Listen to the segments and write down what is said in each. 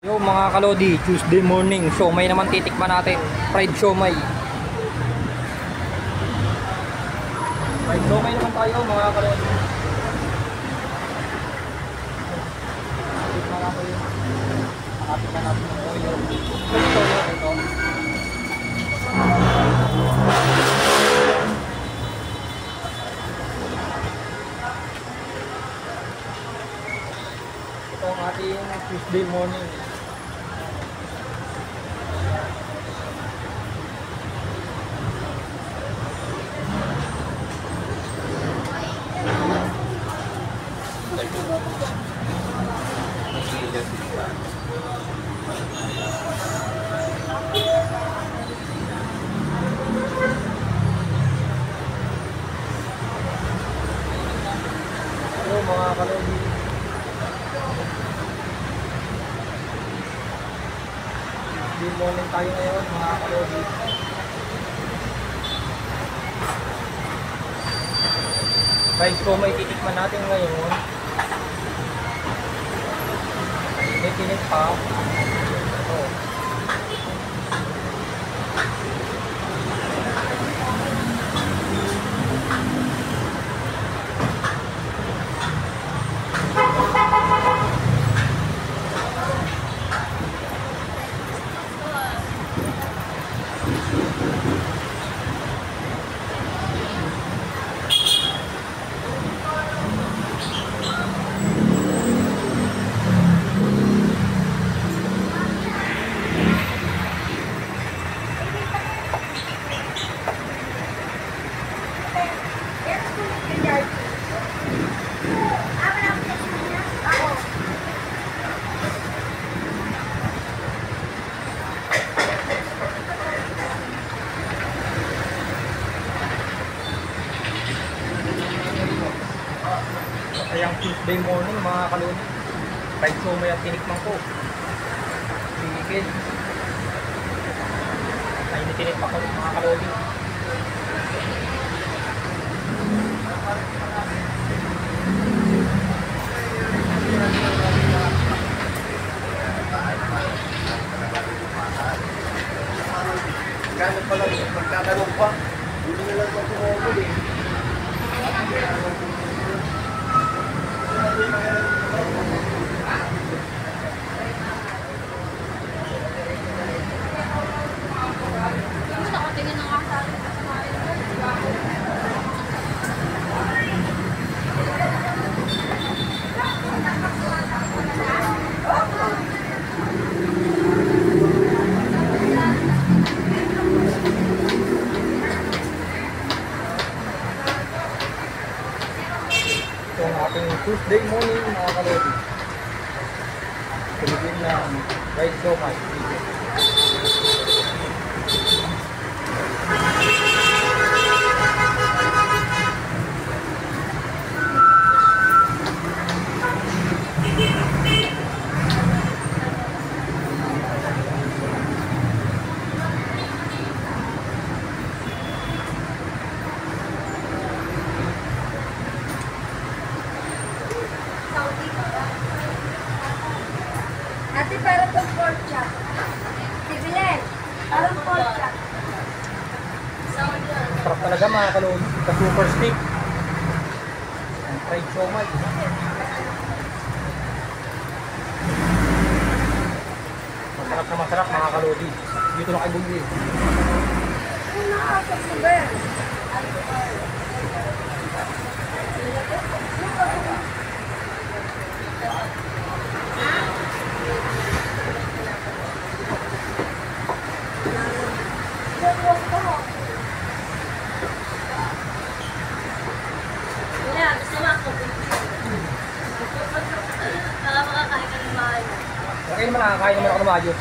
Yo mga kalodi, Tuesday morning, siomay naman titikman natin. Fried siomay. Fried siomay naman tayo mga kalodi. Titikman natin yun. Nakatikan natin ng toyo. Ito. Ito ang ating Tuesday morning. Hello mga kalodi. Good morning tayo ngayon mga kalodi. Fried siomay titikman natin ngayon. Init pa. Ito. Ayang Tuesday morning mga kalodi. Fried siomay at tinikman ko. Chicken. Ay, nitinip ako mga kalodi. Kano pala, magkakalong pa. Hindi na lang mag-umobol eh. Gusto ko tingin ng kasal. Ito ang ating Tuesday morning mga kalodi. Pilipin na fried siomay. Ate, parang pag pork chop. Sibilan, parang pork chop. Sarap talaga mga kalodi. Sa super stick. Ang fried siomay. Masarap na masarap mga kalodi. Dito na kayo bumili. Kung nakakasaba yan. Wala, gusto mo ako. Baka makakain ka ng bahay. Okay naman nakakain naman ako ng maayos.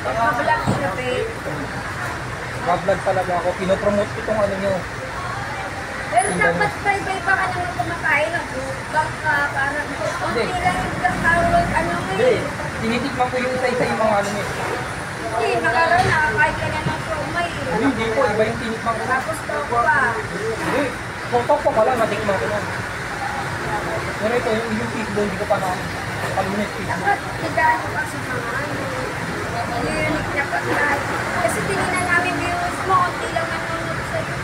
Mablak siya, babe. Vlog talaga ako. Pinopromote itong ano nyo. Pero dapat bye-bye pa ka naman kumakain. Nag-vlog ka, parang konti lang yung kakawag, ano mo Hindi. eh. Tinitikman ko yung isa-isa yung mga ano nyo. Hindi, nakakaroon, nakakain ka na ng siomay eh. Hindi po, iba yung tinikman ko. Tapos to pa. Hindi. Kung top ko pala, natikman ko na. Pero ito, yung fishball, hindi ko pa nakalunin fishball. Dapat nagano ka sa mga unique na pagkain. Kasi tinignan namin views mo, konti lang nanonood sa'yo.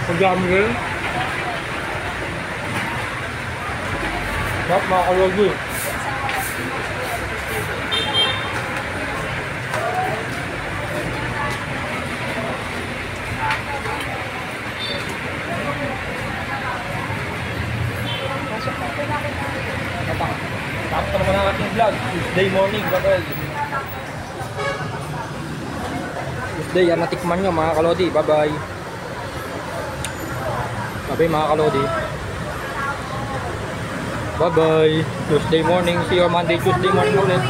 Pag-dami rin. Sarap mga kalodi. Tapos naman ang ating vlog. Tuesday morning, babel. Tuesday, yan natikman nyo mga kalodi. Bye-bye. Bye-bye mga kalodi. Bye-bye. Tuesday morning. See you Monday, Tuesday morning ulit.